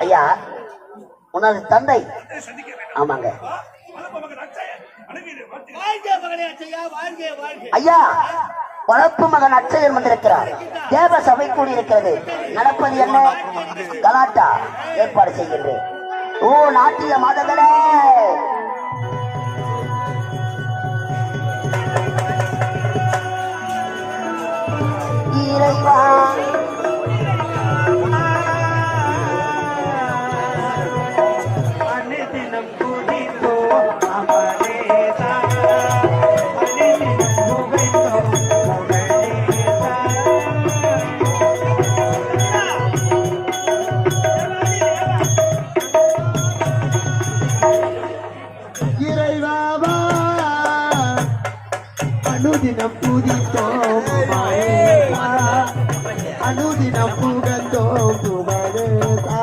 ஐயா, உனது தந்தை. ஆமாங்க ஐயா, வளர்ப்பு மகன் அச்சயர் வந்திருக்கிறார். தேவ சபை கூடியிருக்கிறது. நடப்பது என்ன? கலாட்டா ஏற்பாடு செய்கின்றேன். ஓ நாட்டிய மாதங்களே, இறைவா அனுதினம் புதித்தோம் அனுதினம் புகழ்ந்தோம் புகழேசா.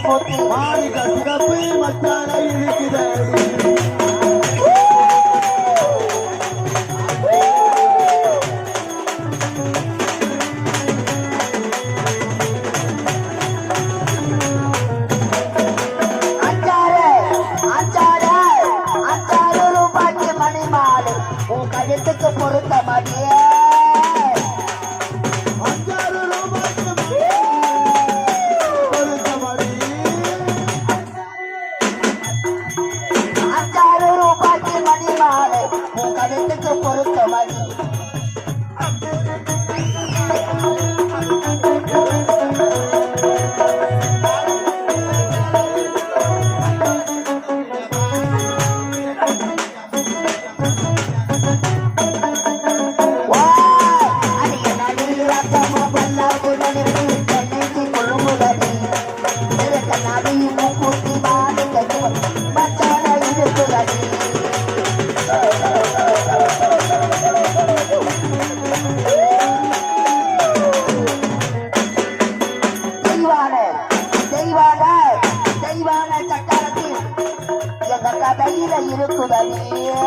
மூக்குத்தி மாணிக்க சிகப்பு மச்சான இருக்குதடி கழுத்துக்கு பொருத்த மாட்டியே ₹5,000 மணி மாலை உன் கழுத்துக்கு பொருத்த மணி கதையில இருக்குதடியே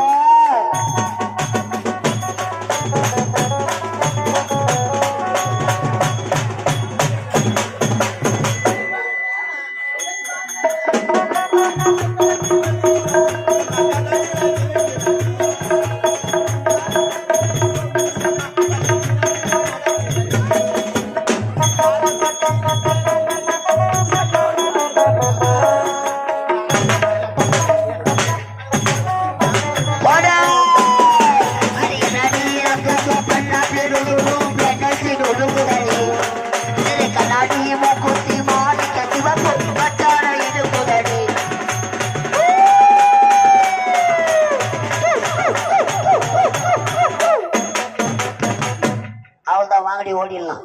வாங்கடி ஓடிடலாம்.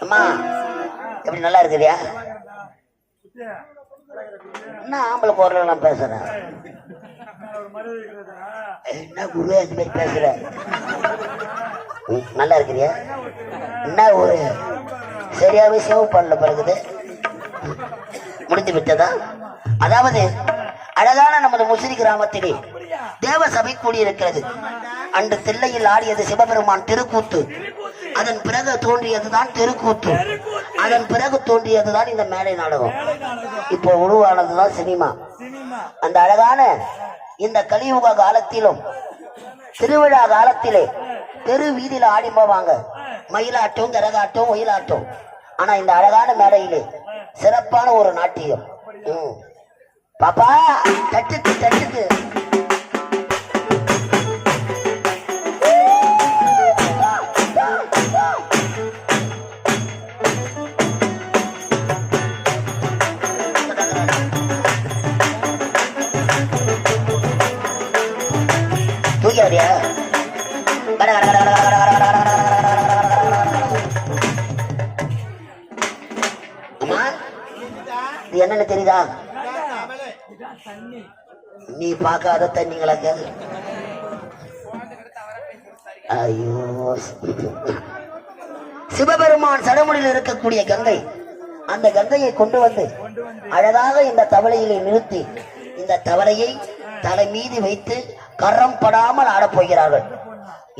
அம்மா எப்படி நல்லா இருக்குதியா? நான் ஆம்பளை குரல் நான் பேசுறேன். என்ன குருவே அது மாதிரி பேசுற? நல்லா இருக்கிறியா? என்ன ஒரு சரியாவே சேவ் பண்ணல பிறகுது முடிந்து விட்டதா? அதாவது அழகான நமது முசிறி கிராமத்திலே தேவ சபை கூடியிருக்கிறது. அன்று தில்லையில் ஆடியது சிவபெருமான் திருக்கூத்து. அதன் பிறகு தோன்றியதுதான் தெருக்கூத்து. அதன் பிறகு தோன்றியதுதான் இந்த மேடை நாடகம். இப்போ உருவானதுதான் சினிமா. அந்த அழகான இந்த கலியுக காலத்திலும் திருவிழா காலத்திலே தெரு வீதியில ஆடி போவாங்க. மயிலாட்டம், கரகாட்டம், ஒயிலாட்டம். ஆனா இந்த அழகான மேடையிலே சிறப்பான ஒரு நாட்டியம். பாப்பா தட்டுக்கு தட்டுக்கு தூக்கியா? அம்மா இது என்னன்னு தெரியுதா? நீ பார்க்காத தண்ணிங்களாக்க. ஐயோ, சிவபெருமான் சடமுடியில் இருக்கக்கூடிய கங்கை. அந்த கங்கையை கொண்டு வந்து அழகாக இந்த தவளையிலே நிறுத்தி இந்த தவளையை தலை மீது வைத்து கரம் படாமல் ஆடப் போகிறார்கள்.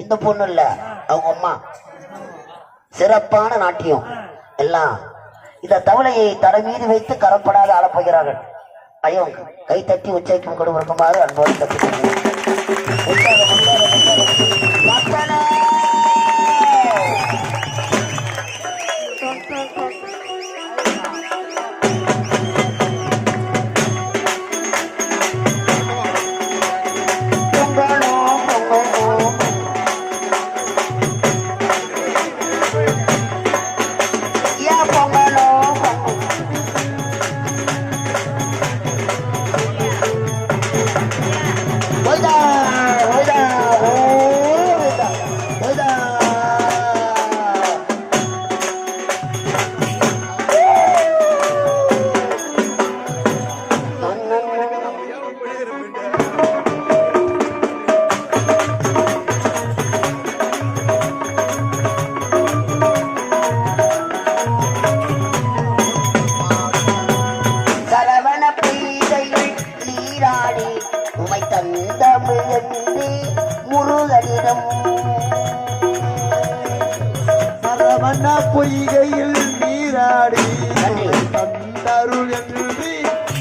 இந்த பொண்ணு இல்ல, அவங்க அம்மா. சிறப்பான நாட்டியம் எல்லாம். இந்த தவளையை தலை மீது வைத்து கரப்படாத ஆடப் போகிறார்கள். ஐயோ, கை தட்டி உச்சரிக்கும் கொடுக்குமாறு அன்போடு கற்றுக்கொள்கிறேன். Hola.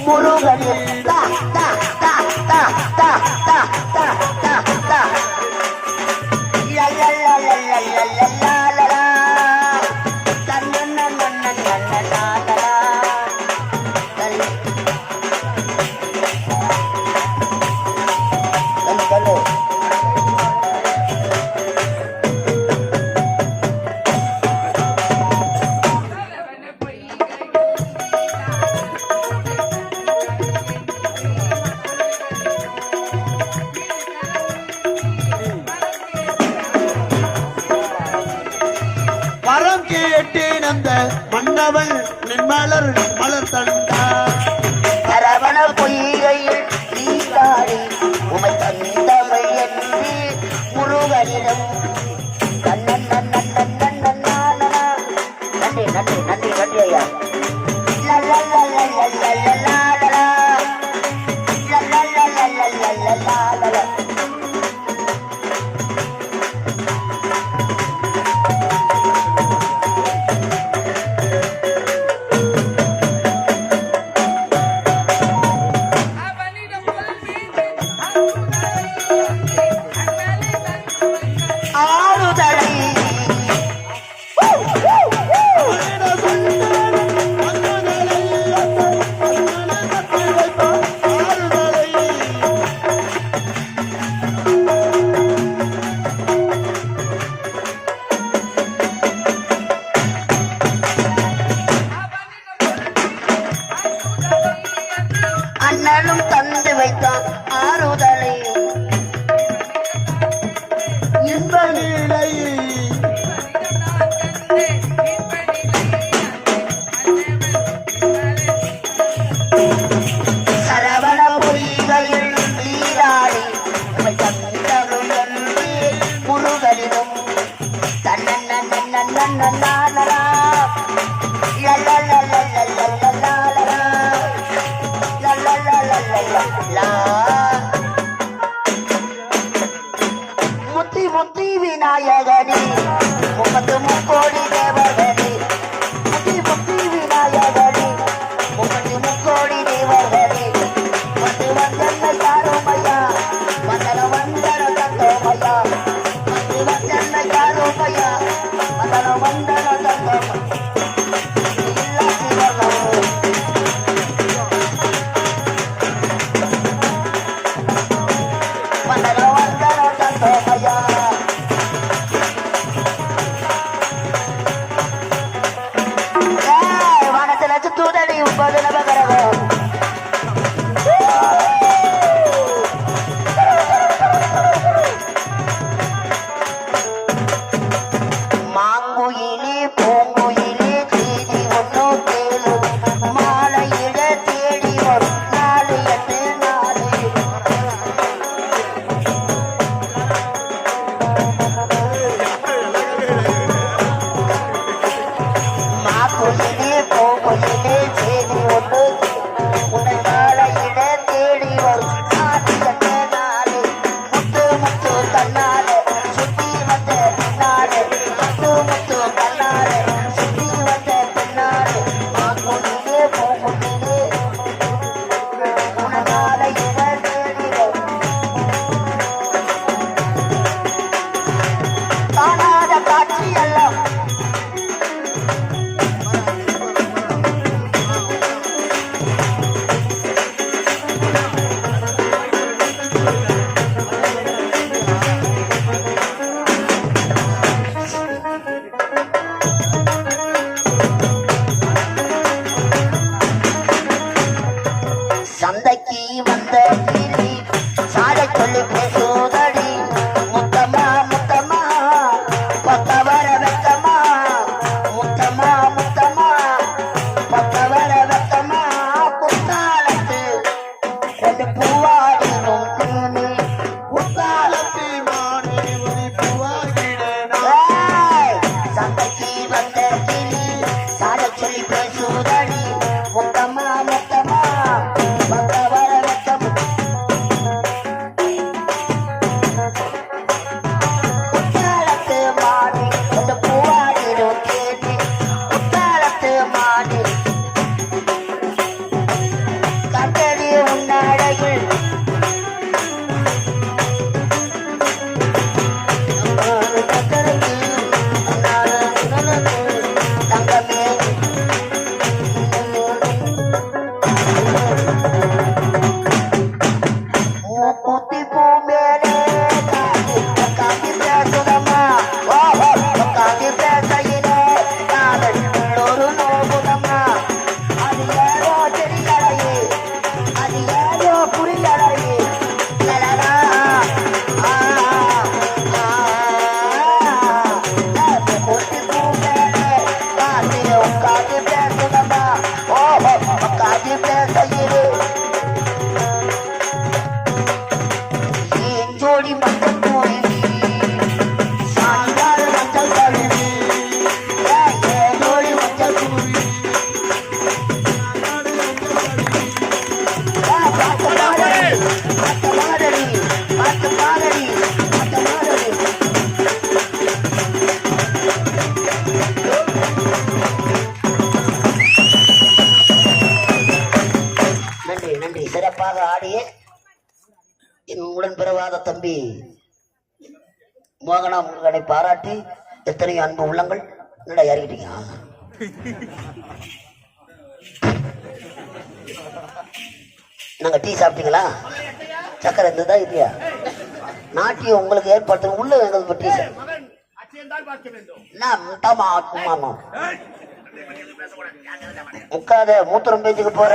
முருகனின் தா தா தா தா தா தா தா தா தா la la la la la la la la la la na na na na na na na na la வரம் கேட்டேன் அந்த மன்னவன் நின்மலர் மலர் தந்தா சரவண பொய்கையில் நீராடி உமை தந்தமிழ் என்று முருகனிடம் கண்ணன் நன்னன் நன்னன் நன்னானா நன்றி நன்றி நன்றி நன்றி ஐயா ஆறுதலை அண்ணனும் தந்து வைத்தான் ஆறுதலை இன்பநிலை சரவண பொய்கையில் நீராடி உமை தந்தமிழ் என்று முருகனிடம் தன்னன் நன்னன் நன்னன் நன்னானா முத்தி முத்தி விநாயகனே முப்பத்து முக்கோடி தேவர்களே முத்தி முத்தி விநாயகனே முப்பத்து முக்கோடி தேவர்களே வந்து வந்தன்னை யாரோமையா வந்தன வந்தன தந்தோமையா வந்து வந்தன்னை யாரோமையா வந்தன வந்தன தந்தோமையா தூதடி உப்பது நபகரகம் மாங்குயிலே பூங்குயிலே தேடி ஒன்னோ தேடு மாலையிட தேடி வரும் நாலு எட்டு நாலு மாங்குயிலே பூங்குயிலே தேடி ஒன்று உன்னை மாலையிட தேடி வரும் நாலு எட்டு நாலு முத்து முத்து தன்னாலே சுத்தி வந்த பின்னாலே முத்து முத்து தன்னாலே சுத்தி வந்த பின்னாலே மாங்குயிலே பூங்குயிலே உன்னை மாலையிட தேடி வரும் காணாத காட்சி எல்லாம் சந்தைக்கு வந்த கிளி சாலை சொல்லி பேசுதடி முத்தம்மா முத்தம்மா பத்தவர வெத்தம்மா முத்தம்மா முத்தம்மா பத்தவர வெத்தம்மா புத்தாலத்து ரெண்டு பூவாடினும் தீனி உத்தாலத்தி மானே உனி பூவாகிடனா சந்தைக்கு வந்த கிளி சாலை சொல்லி பேசுதடி முத்தம்மா முத்தம்மா பத்தவர வெத்தம்மா சிறப்பாக ஆடிய என் உடன் பிறவாத தம்பி மோகனா முருகனை பாராட்டி எத்தனையோ அன்பு உள்ளங்கள் என்னடா இறங்கிட்டீங்க. நாங்க டீ சாப்பிட்டீங்களா? சக்கரை இருந்ததா இல்லையா? நாட்டியம் உங்களுக்கு ஏற்படுத்த உள்ள எங்களுக்கு டீ உட்காத மூத்திரம் பேச்சுக்கு போற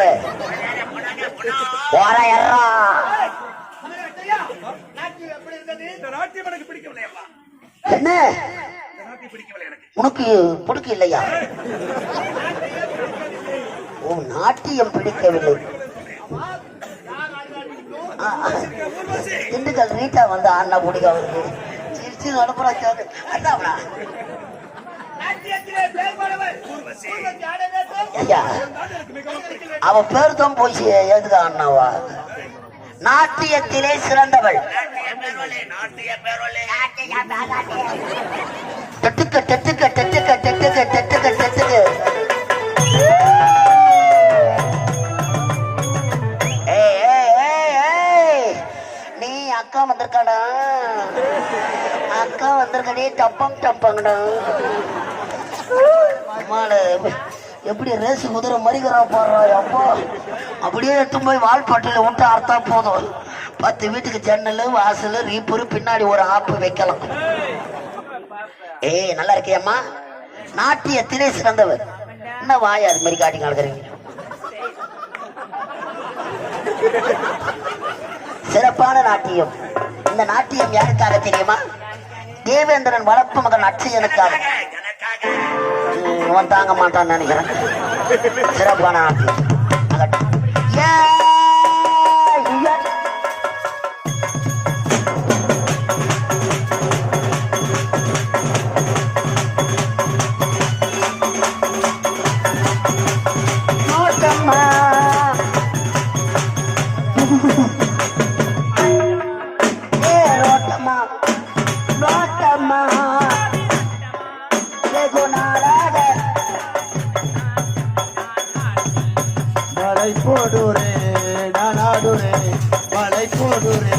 என்ன உனக்கு பிடிக்க இல்லையா? ஓ நாட்டியம் பிடிக்கவில்லை. திண்டுக்கல் ரீட்டா வந்து ஆனா பிடிக்க அவருக்கு சிரிச்சு நடப்புறாச்சாரு. அவ பேர் தான் போச்சு. எதுக்கு அண்ணாவா? நாட்டியத்திலே சிறந்தவள். டெட்டுக்க டெட்டுக்க டெட்டுக்க டெட்டுக்க டெட்டுக்க டெட்டுக்க. நீ அக்கா வந்திருக்காடா, அக்கா வந்திருக்கடே. டப்பம் டப்பங்கடா. எப்படி ரேசு குதிரை மறிக்கிறா போடுறா அப்போ. அப்படியே எடுத்து போய் வால்பாட்டில விட்டு அர்த்தா போதும். 10 வீட்டுக்கு ஜன்னல் வாசல் ரீப்பூரு பின்னாடி ஒரு ஆப்பு வைக்கலாம். ஏய் நல்லா இருக்கியம்மா. நாட்டியத்திலே சிறந்தவர். என்ன வாய் அது மாதிரி காட்டி நடக்கிறீங்க. சிறப்பான நாட்டியம். இந்த நாட்டியம் யாருக்காக தெரியுமா? தேவேந்திரன் வளர்ப்பு மகன் அட்சயனுக்காக. இவன் தாங்க மாட்டான்னு நினைக்கிறேன். சிறப்பான நாட்டியம். மலை போடுறே நான் ஆடுறே மலை போடுறே.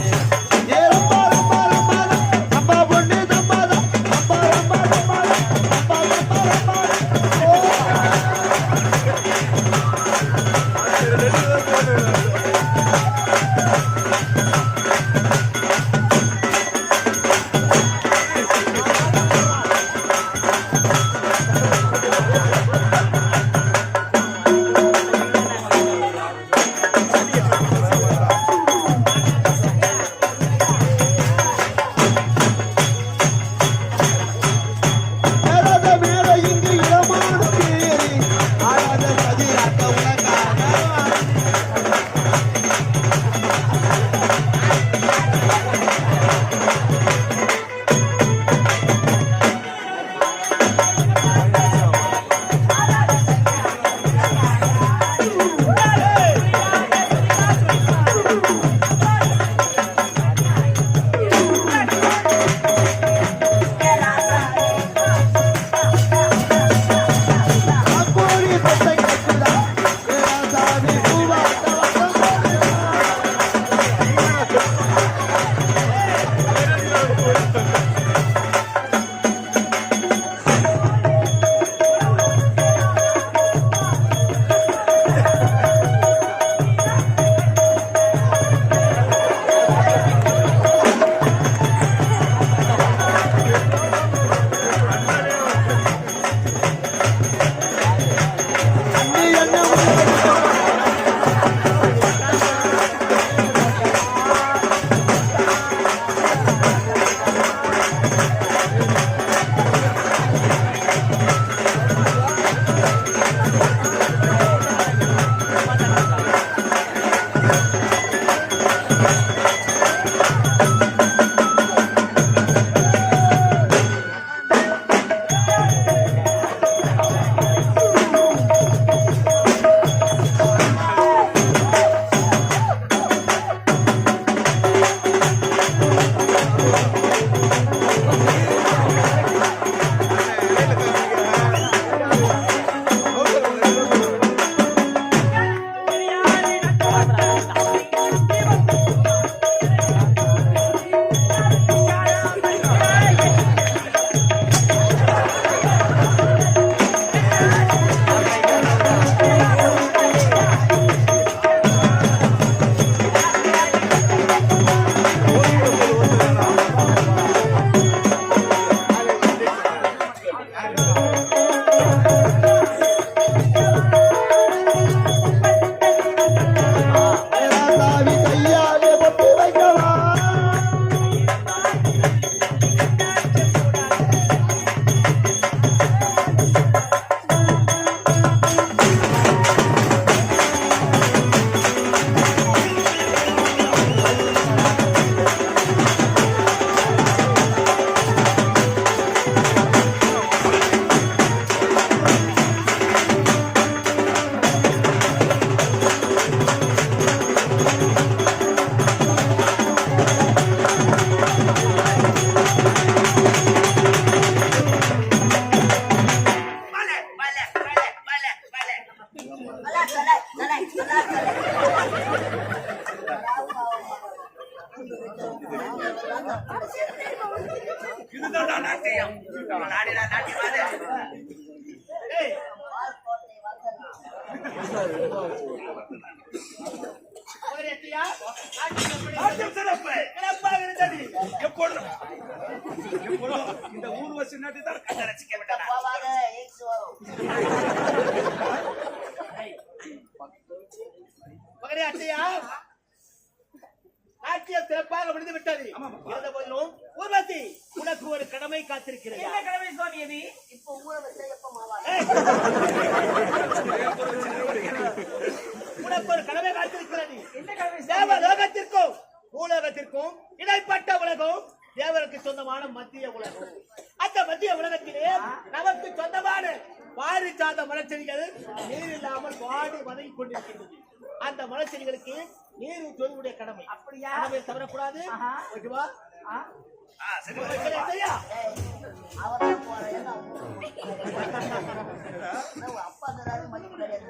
இதுதான் நாட்டியம். நாடிடா நாட்டியமாதே. ஏய் ஒரேட்டியா நாட்டியம் சிறப்பு சிறப்பாக இருந்தது. எப்பொழுதும் இந்த ஊர்வசி நாட்டி தான் கண்ண ரசிக்க விட்டான். போவாத எக்ஸ் வரும். மகனே அத்தையா நாட்டியம் சிறப்பாக முடிந்து விட்டது. இருந்த போதிலும் ஊர்வசி உனக்கு ஒரு கடமை காத்திருக்கிறது. என்ன கடமை சுவாமி அது? இப்போ ஊரை வச்சா எப்ப மாவாங்க? உனக்கு ஒரு கடமை காத்திருக்கிறது. என்ன கடமை? தேவ லோகத்திற்கும் பூலோகத்திற்கும் இடைப்பட்ட உலகம் தேவருக்கு சொந்தமான மத்திய உலகம். அந்த மத்திய உலகத்திலே நமக்கு சொந்தமான பாரிஜாத மலச்செடிகள் நீர் இல்லாமல் வாடி வதங்கி கொண்டிருக்கின்றது. அந்த மலச்செடிகளுக்கு நீர் ஊற்றுவதுடைய கடமை. அப்படியா? கடமை தவறக்கூடாது. ஓகேவா? சரியா? அவதான் போறேன். அப்பா தராது மதிப்பு கிடையாது.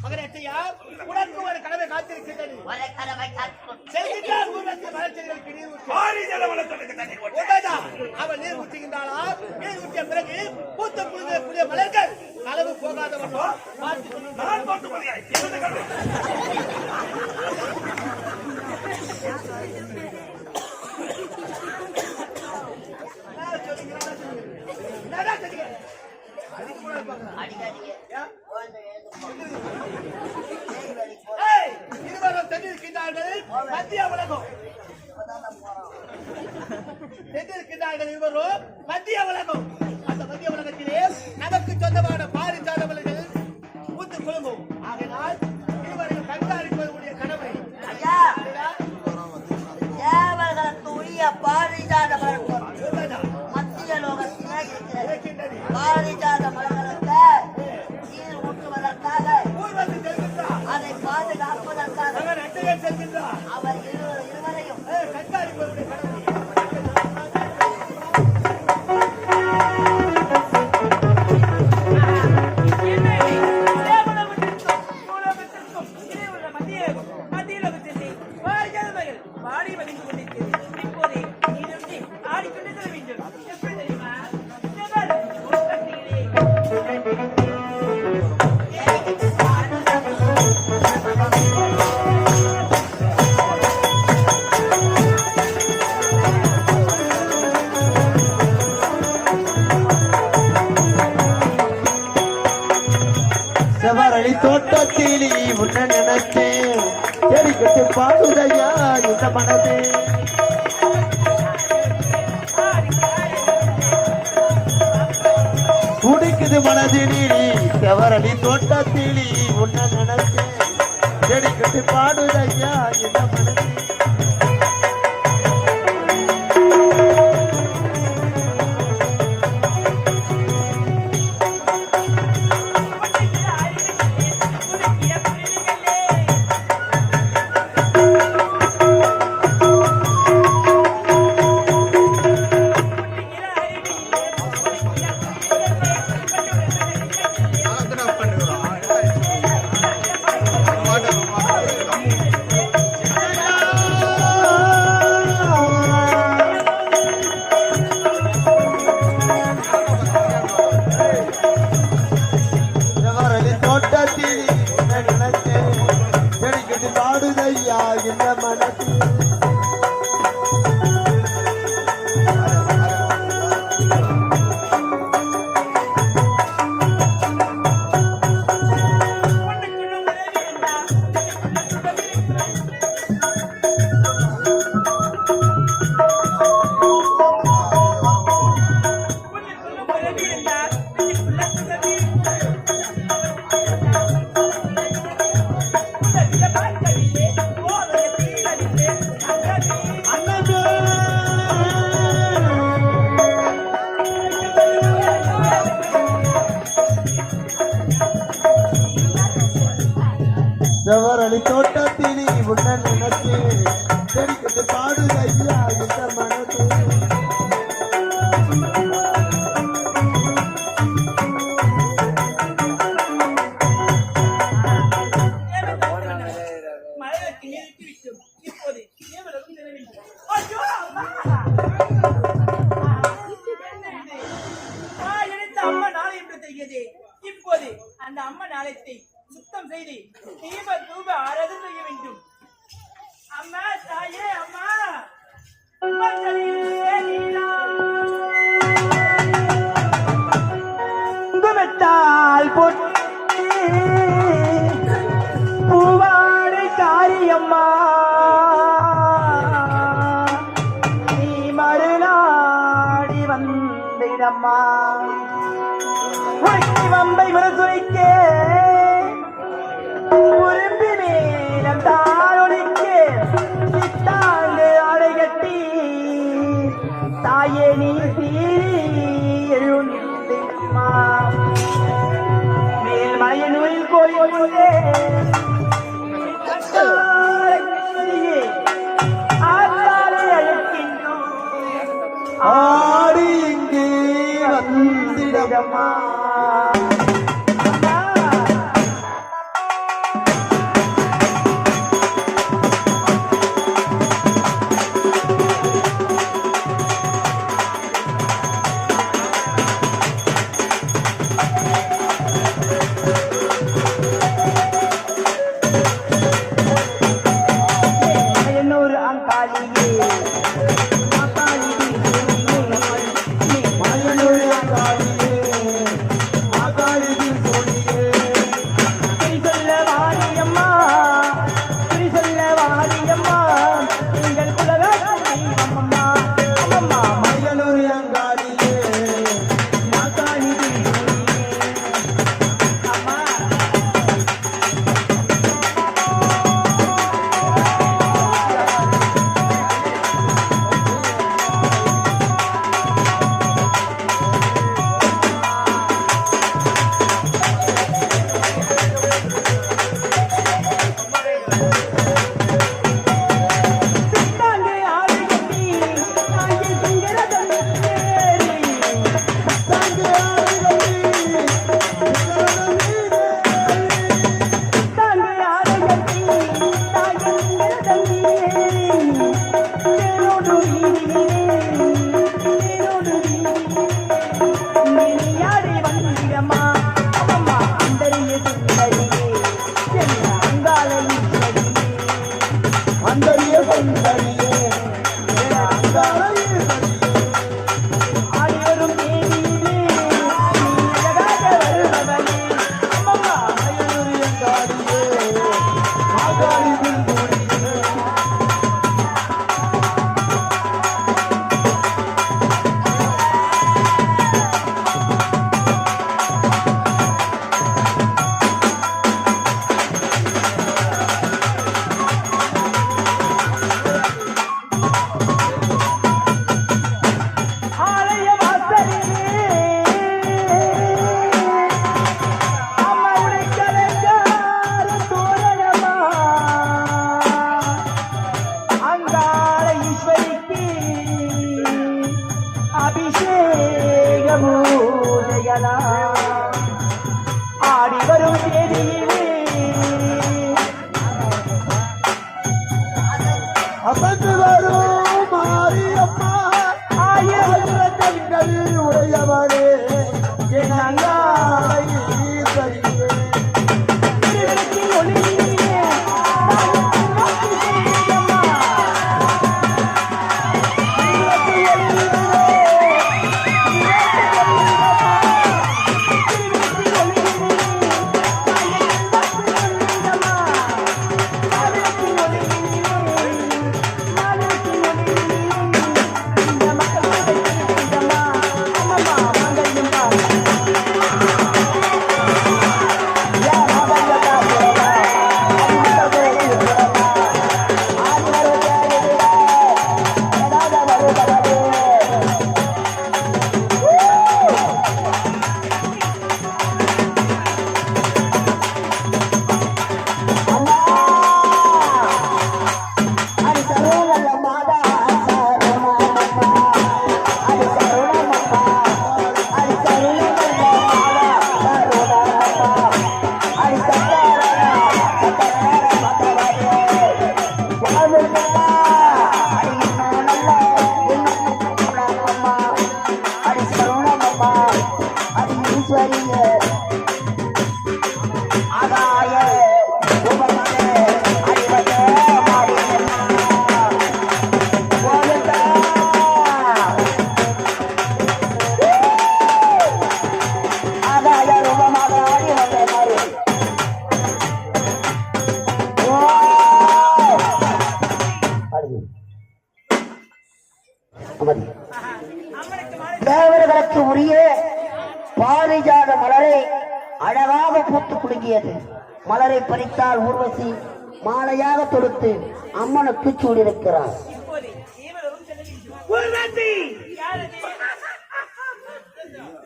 மகனே அத்தையா உனக்கு ஒரு கடமை காத்திருக்கிறது. ஒரே கடமை காத்திருக்கும். செல்கின்றார் ஊர்வசி மலச்செடிகளுக்கு நீர் ஊற்றி அவள் நீர் ஊற்றுகின்றாளா? நீர் ஊற்றிய பிறகு பூத்த புதிய மலர்கள் அளவு போகாதவர்களோ இருவரும் தென்னிருக்கின்றார்கள் மத்திய உலகம். தென்னிருக்கின்றார்கள் இருவரும் மத்திய உலகம். அந்த மத்திய உலகத்திலே நமக்கு சொந்தமான பாரிஜாத மலர்கள் பூத்து குழுங்கும். ஆகையால் இருவரையும் கண்காணிப்பதற்குரிய கடமை. ஐயா தேவர்களுக்கு உரிய பாரிஜாத மலர்கள் மத்திய லோகத்திலே இருக்கிறது. பாரிஜாத மலர்களுக்கு நீர் ஊற்றுவதற்காக அதை பாதுகாப்பதற்காக அவர் இருவரையும் கண்காணிப்பதற்குரிய கடமை. செவரளி தோட்டத்தில் உன்ன நினைச்சேன் தெரிவித்து பாடுதையா இந்த மனதே குடிக்குது மனதினி செவரளி தோட்டத்தில் உன்ன நினைச்சேன் தெரிவித்து பாடுதையா இந்த மனதே செவரளி தோட்டத்தில் உன்ன நினைச்சு தெரிவித்து பாடுதையா இந்த மனது செய்தி தீப தூப ஆராதனை செய்ய வேண்டும். அம்மா தாயே அம்மா குங்குமத்தால் பொட்டி பூவாடை காரியம்மா நீ மறுநாடி வந்திடம்மா உனக்கு வம்பை மனசுரைக்க உரும்பி மேலம் தாழொலிக்க சித்தாண்டு ஆடை கட்டி தாயே நீ சீரி எழுந்திடம்மா மேல் மலையனூரில் கோயிலே ஆத்தாலே அழைக்கின்றோம் ஆடி இங்கே வந்திடம்மா என்னொரு அங்காளியே ஆடி வரும் தேதியிலே அசந்து வரும் மாரியம்மா ஆயிரம் கண்கள் உடையவரே என் அங்காளை ஈஸ்வரியே தேவர்களுக்கு உரிய பாரிஜாத மலரை அழகாக பூத்து குலுங்கியது. மலரை பறித்தால் ஊர்வசி மாலையாக தொடுத்து அம்மனுக்கு சூடியிருக்கிறார். இப்போது இருவரும் செல்லுகின்றோம். ஊர்வசி, யாரது?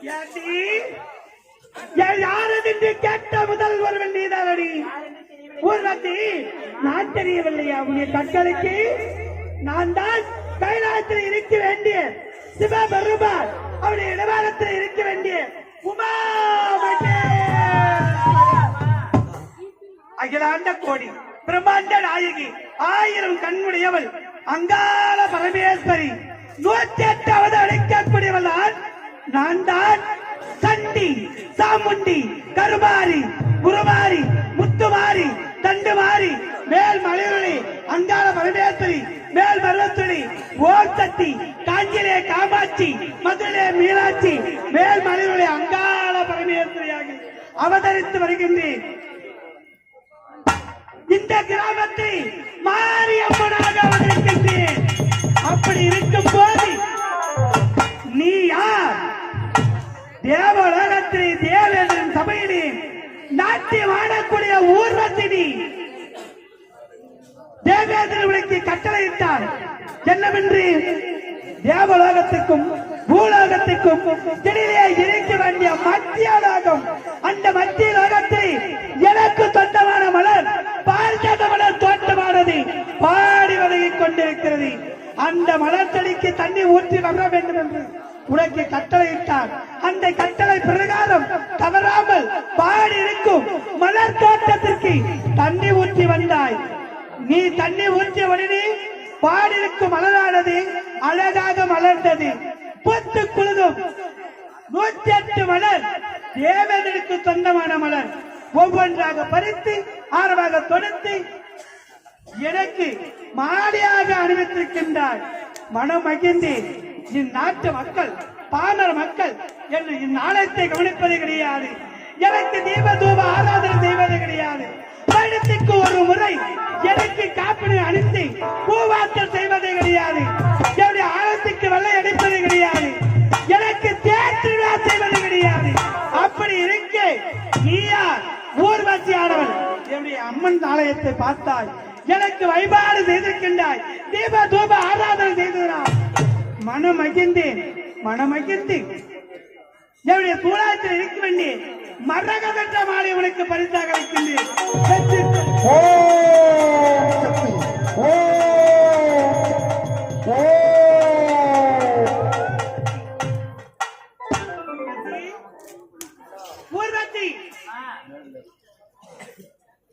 யாத்தி, யாரது என்று கேட்ட முதல் ஒருவன் நீதானடி. ஊர்வசி, நான் தெரியவில்லையா உன்னுடைய கண்களுக்கு? நான் தான் கைலாயத்தில் இருக்க வேண்டிய சிவபெருமான், அவருடைய இடவாரத்தில் இருக்க வேண்டிய உமாமகே, அகிலாண்ட கோடி பிரம்மாண்ட நாயகி, 1000 கண்ணுடையவள், அங்காள பரமேஸ்வரி, 108வது அழைக்கக்கூடியவள் நான் தான். சண்டி, சாமுண்டி, கருமாரி, குருமாரி, முத்துமாரி, தண்டுமாரி, மேல் மலையுளி, அங்காள பரமேஸ்வரி, மேல் பருவத்துளி, ஓம் சக்தி, காஞ்சிலே காமாட்சி, மதுரை மீனாட்சி, மேல் மலையுளி, அங்காள பரமேஸ்வரியாக அவதரித்து வருகின்றேன். இந்த கிராமத்தில் மாரியம்மனாக அவதரிக்கின்றேன். அப்படி இருக்கும் போது நீ யார்? தேவலோகத்திலே தேவேந்திரன் சபையிலே நாட்டியம் ஆடக்கூடிய ஊர்வசினி. தேவேந்திரனுக்கு கட்டளையிட்டார் என்னவென்று, தேவலோகத்துக்கும் பூலோகத்துக்கும் இடையிலே இருக்க வேண்டிய மத்திய லோகம், அந்த மத்திய லோகத்தை எனக்கு சொந்தமான மலர் பாரிஜாத மலர் தோட்டமானது பாடி வதங்கிக் கொண்டிருக்கிறது. அந்த மலர் செடிக்கு தண்ணி ஊற்றி வர வேண்டும் என்று உனக்கு கட்டளையிட்டார். அந்த கட்டளை பிரகாரம் தவறாமல் பாடி இருக்கும் மலர் தோட்டத்திற்கு தண்ணி ஊற்றி வந்தாய். நீ தண்ணி ஊற்றிய உடனே பாடிருக்கும் மலரானது அழகாக மலர்ந்தது. பொத்து குழுதும் 108 மலர் தேவேந்திரனுக்கு சொந்தமான மலர் ஒவ்வொன்றாக பறித்து ஆரமாக தொடுத்து எனக்கு மாலையாக அணிவித்திருக்கின்றார். மனம் மகிழ்ந்து இந்நாட்டு மக்கள், பாமர மக்கள் என்று இந்நாளத்தை கவனிப்பது கிடையாது. எனக்கு தீப தூப ஆராதனை செய்வது கிடையாது. வருடத்துக்கு ஒரு முறை எனக்கு காப்பினை அணிந்து பூவாற்றல் செய்வது கிடையாது. என்னுடைய ஆழத்துக்கு வெள்ளை அடிப்பது கிடையாது. எனக்கு தேர்திருவிழா செய்வது கிடையாது. அப்படி இருக்க நீயா ஊர்வசியானவள் என்னுடைய அம்மன் ஆலயத்தை பார்த்தாய், எனக்கு வழிபாடு செய்திருக்கின்றாய், தீப தூப ஆராதனை செய்திருக்கிறாய். மனமகிழ்ந்தேன். மனமகிழ்ந்து என்னுடைய சூழத்தில் இருக்க வேண்டிய மரகம் என்ற மாலை உனக்கு பரிசாக வைக்கின்றேன். ஊர்வசி,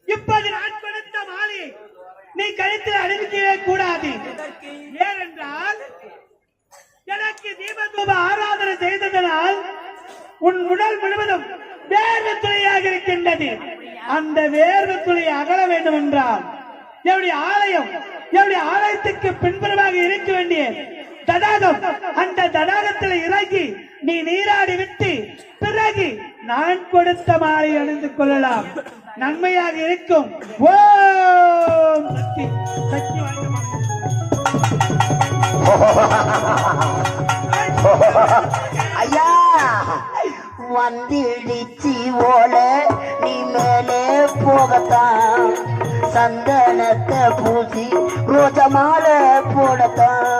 இப்போது நான் கொடுத்த மாலையை நீ கழுத்தில் அணிவிக்கவே கூடாது. ஏனென்றால் எனக்கு தீபதூப ஆராதனை செய்ததனால் உன் உடல் முழுவதும் வேர்வை துளியாக இருக்கின்றது. அந்த வேர்வை துளியை அகல வேண்டும் என்றால் என்னுடைய ஆலயத்துக்கு பின்புறமாக இருக்க வேண்டிய தடாகம், அந்த தடாகத்தில் இறங்கி நீ நீராடி விட்டு பிறகு நான் கொடுத்த மாலை அணிந்து கொள்ளலாம். நன்மையாக இருக்கும். ஓம் சக்தி சக்தி ஐயா வந்திடிச்சி ஓல நீ மேலே போகத்தான், சந்தனத்தை பூசி ரோஜ மாலை போடத்தான்.